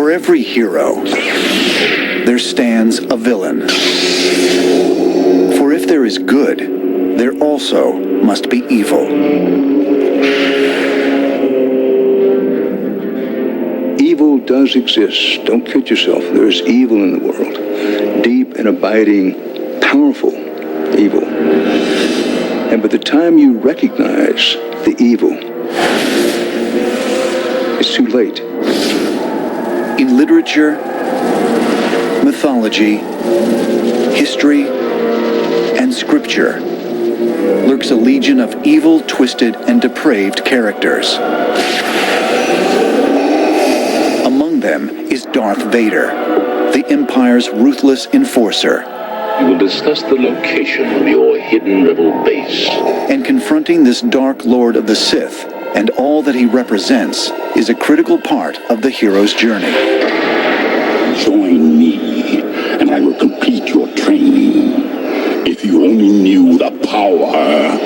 For every hero, there stands a villain. For if there is good, there also must be evil. Evil does exist. Don't kid yourself. There is evil in the world. Deep and abiding, powerful evil. And by the time you recognize the evil, it's too late. In literature, mythology, history, and scripture lurks a legion of evil, twisted, and depraved characters. Among them is Darth Vader, the Empire's ruthless enforcer. We will discuss the location of your hidden rebel base. And confronting this dark Lord of the Sith and all that he represents is a critical part of the hero's journey. Join me, and I will complete your training. If you only knew the power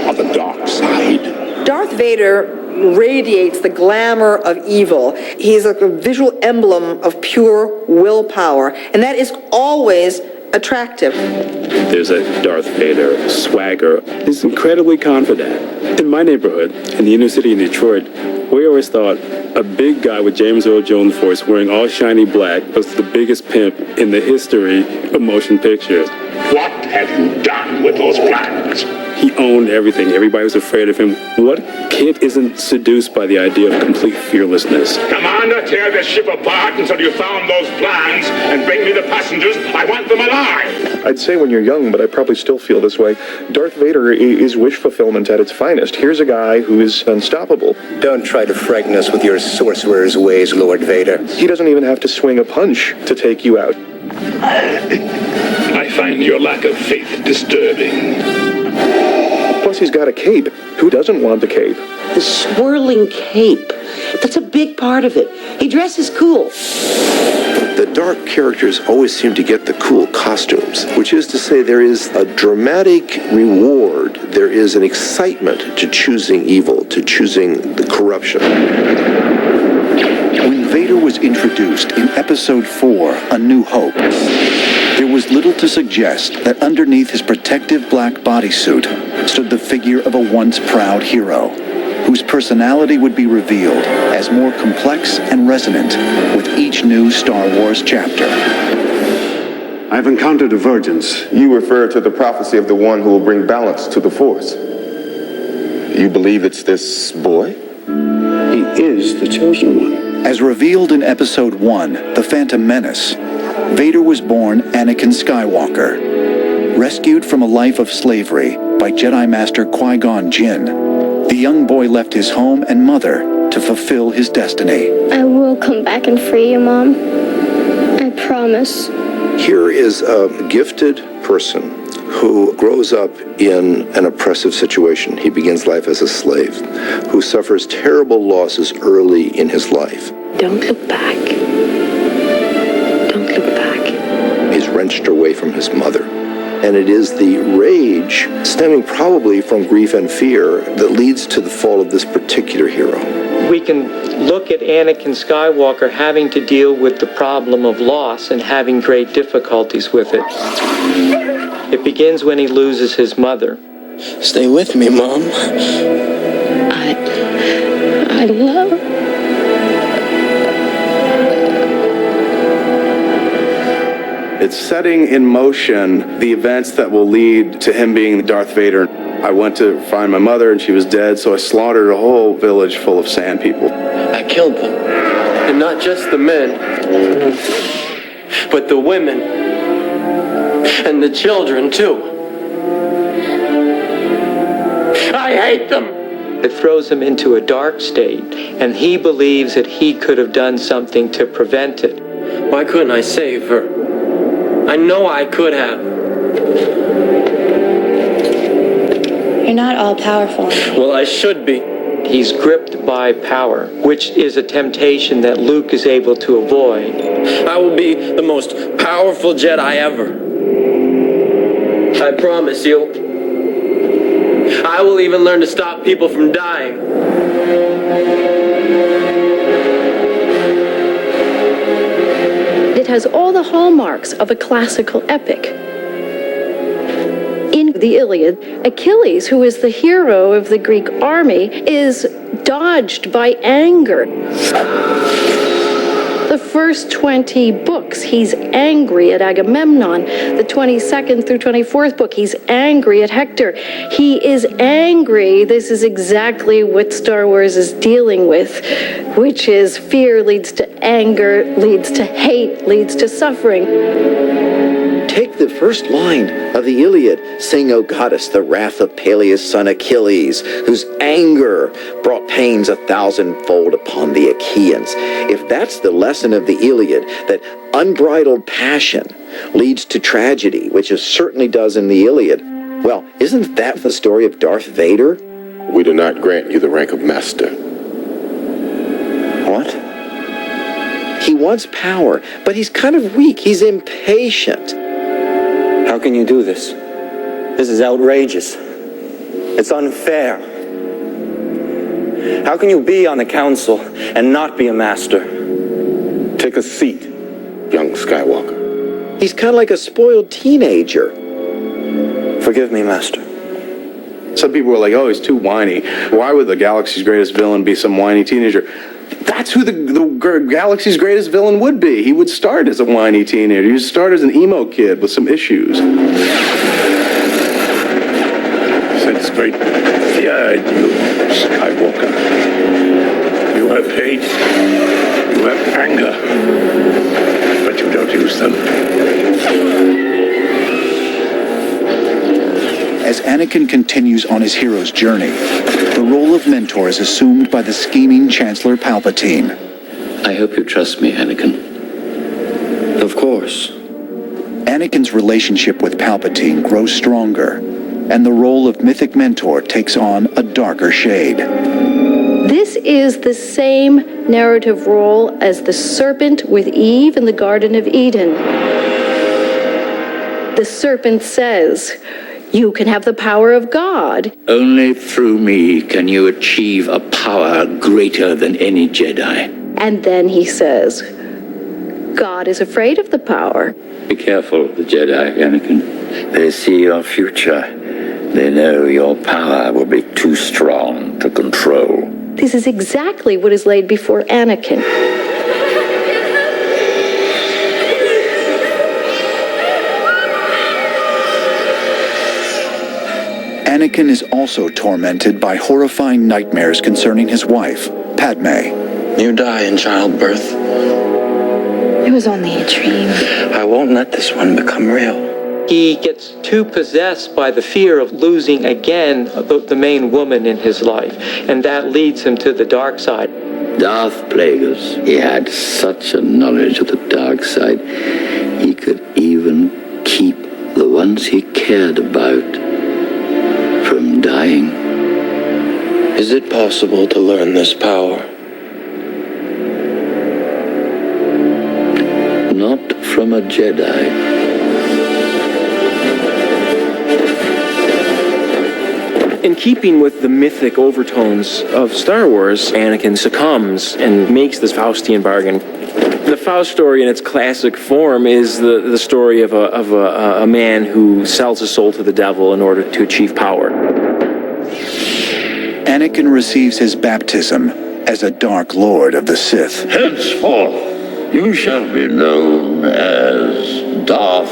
of the dark side. Darth Vader radiates the glamour of evil. He's like a visual emblem of pure willpower, and that is always attractive. There's a Darth Vader swagger. He's incredibly confident. In my neighborhood, in the inner city in Detroit, we always thought a big guy with James Earl Jones voice wearing all shiny black was the biggest pimp in the history of motion pictures. What have you done with those plans? He owned everything. Everybody was afraid of him. What kid isn't seduced by the idea of complete fearlessness? Commander, tear this ship apart until you found those plans and bring me the passengers. I want them alive. I'd say when you're young, but I probably still feel this way, Darth Vader is wish fulfillment at its finest. Here's a guy who is unstoppable. Don't try to frighten us with your sorcerer's ways, Lord Vader. He doesn't even have to swing a punch to take you out. I find your lack of faith disturbing. Plus, he's got a cape. Who doesn't want the cape? The swirling cape. That's a big part of it. He dresses cool. The dark characters always seem to get the cool costumes, which is to say there is a dramatic reward. There is an excitement to choosing evil, to choosing the corruption. When Vader was introduced in Episode 4, A New Hope, there was little to suggest that underneath his protective black bodysuit stood the figure of a once proud hero, whose personality would be revealed as more complex and resonant with each new Star Wars chapter. I've encountered divergence. You refer to the prophecy of the one who will bring balance to the Force. You believe it's this boy? He is the chosen one. As revealed in Episode 1, The Phantom Menace, Vader was born Anakin Skywalker. Rescued from a life of slavery by Jedi Master Qui-Gon Jinn, the young boy left his home and mother to fulfill his destiny. I will come back and free you, Mom. I promise. Here is a gifted person who grows up in an oppressive situation. He begins life as a slave, who suffers terrible losses early in his life. Don't look back. Don't look back. He's wrenched away from his mother. And it is the rage stemming probably from grief and fear that leads to the fall of this particular hero. We can look at Anakin Skywalker having to deal with the problem of loss and having great difficulties with it. It begins when he loses his mother. Stay with me, Mom. I love. It's setting in motion the events that will lead to him being Darth Vader. I went to find my mother and she was dead, so I slaughtered a whole village full of sand people. I killed them. And not just the men, but the women. And the children, too. I hate them. It throws him into a dark state, and he believes that he could have done something to prevent it. Why couldn't I save her? I know I could have. You're not all powerful. Well, I should be. He's gripped by power, which is a temptation that Luke is able to avoid. I will be the most powerful Jedi ever. I promise you. I will even learn to stop people from dying. hallmarks of a classical epic. In the Iliad, Achilles, who is the hero of the Greek army, is dogged by anger. The first 20 books, he's angry at Agamemnon. The 22nd through 24th book, he's angry at Hector. He is angry. This is exactly what Star Wars is dealing with, which is fear leads to anger, leads to hate, leads to suffering. Take the first line of the Iliad. Sing, O goddess, the wrath of Peleus' son Achilles, whose anger brought pains 1,000-fold upon the Achaeans. If that's the lesson of the Iliad, that unbridled passion leads to tragedy, which it certainly does in the Iliad, well, isn't that the story of Darth Vader? We do not grant you the rank of master. What? He wants power, but he's kind of weak. He's impatient. How can you do this? This is outrageous. It's unfair. How can you be on the council and not be a master? Take a seat, young Skywalker. He's kind of like a spoiled teenager. Forgive me, Master. Some people were like, oh, he's too whiny. Why would the galaxy's greatest villain be some whiny teenager? That's who the galaxy's greatest villain would be. He would start as a whiny teenager. He would start as an emo kid with some issues. Since great fear in you, Skywalker. You have hate, you have anger, but you don't use them. As Anakin continues on his hero's journey, the role of mentor is assumed by the scheming Chancellor Palpatine. I hope you trust me, Anakin. Of course. Anakin's relationship with Palpatine grows stronger, and the role of mythic mentor takes on a darker shade. This is the same narrative role as the serpent with Eve in the Garden of Eden. The serpent says, you can have the power of God. Only through me can you achieve a power greater than any Jedi. And then he says, God is afraid of the power. Be careful of the Jedi, Anakin. They see your future. They know your power will be too strong to control. This is exactly what is laid before Anakin. Anakin is also tormented by horrifying nightmares concerning his wife, Padme. You die in childbirth. It was only a dream. I won't let this one become real. He gets too possessed by the fear of losing again the main woman in his life, and that leads him to the dark side. Darth Plagueis, he had such a knowledge of the dark side, he could even keep the ones he cared about from dying. Is it possible to learn this power? Not from a Jedi. In keeping with the mythic overtones of Star Wars, Anakin succumbs and makes this Faustian bargain. The Faust story in its classic form is the story of a man who sells his soul to the devil in order to achieve power. Anakin receives his baptism as a Dark Lord of the Sith. Henceforth, you shall be known as Darth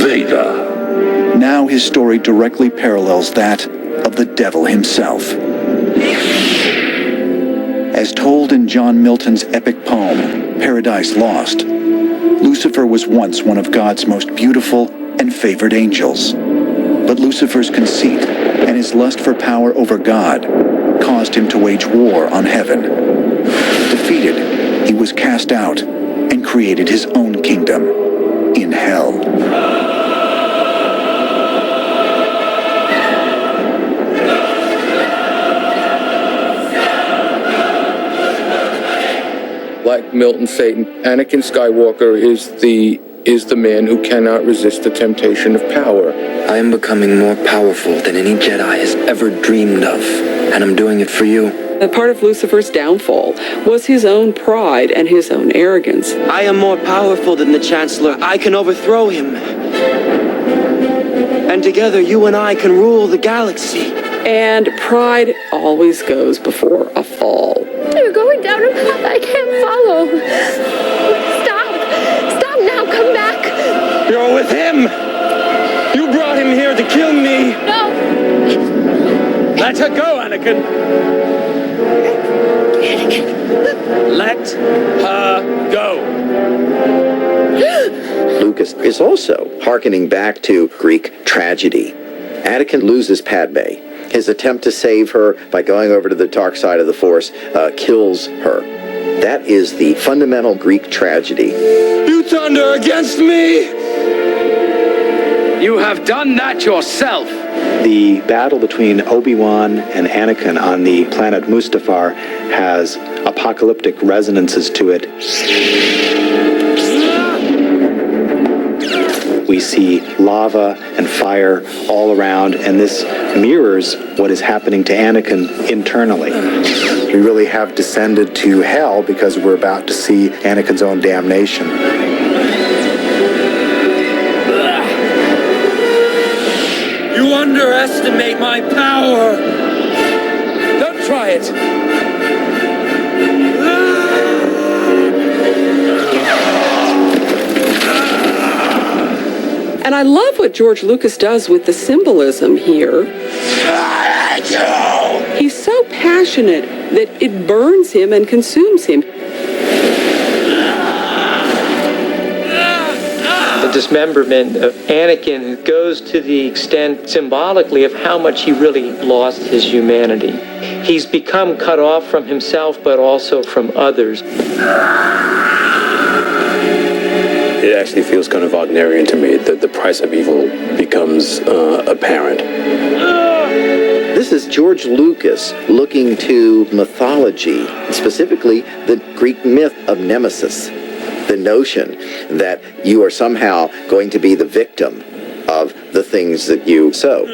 Vader. Now his story directly parallels that of the devil himself. As told in John Milton's epic poem, Paradise Lost, Lucifer was once one of God's most beautiful and favored angels. But Lucifer's conceit and his lust for power over God caused him to wage war on heaven. Defeated, he was cast out and created his own kingdom in hell. Like Milton Satan, Anakin Skywalker is the is the man who cannot resist the temptation of power. I am becoming more powerful than any Jedi has ever dreamed of, and I'm doing it for you. A part of Lucifer's downfall was his own pride and his own arrogance. I am more powerful than the Chancellor. I can overthrow him. And together, you and I can rule the galaxy. And pride always goes before a fall. You're going down a path I can't follow. Stop now, come back. You're with him. You brought him here to kill me. No. Let her go, Anakin. Let her go. Lucas is also hearkening back to Greek tragedy. Anakin loses Padme. His attempt to save her by going over to the dark side of the Force kills her. That is the fundamental Greek tragedy. You thunder against me! You have done that yourself. The battle between Obi-Wan and Anakin on the planet Mustafar has apocalyptic resonances to it. We see lava and fire all around, and this mirrors what is happening to Anakin internally. We really have descended to hell because we're about to see Anakin's own damnation. You underestimate my power. Don't try it. And I love what George Lucas does with the symbolism here. He's so passionate that it burns him and consumes him. The dismemberment of Anakin goes to the extent symbolically of how much he really lost his humanity. He's become cut off from himself, but also from others. It actually feels kind of Wagnerian to me that the price of evil becomes apparent. This is George Lucas looking to mythology, specifically the Greek myth of Nemesis. The notion that you are somehow going to be the victim of the things that you sow.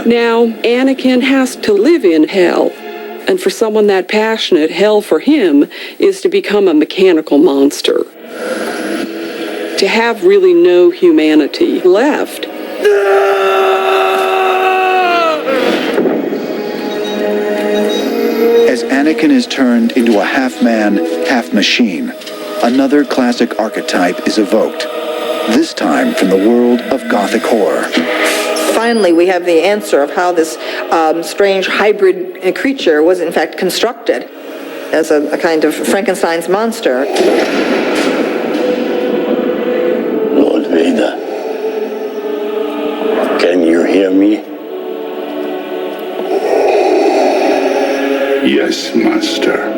Now, Anakin has to live in hell. And for someone that passionate, hell for him is to become a mechanical monster. To have really no humanity left. As Anakin is turned into a half-man, half-machine, another classic archetype is evoked, this time from the world of Gothic horror. Finally, we have the answer of how this strange hybrid creature was in fact constructed as a kind of Frankenstein's monster. Lord Vader, can you hear me? Yes, Master.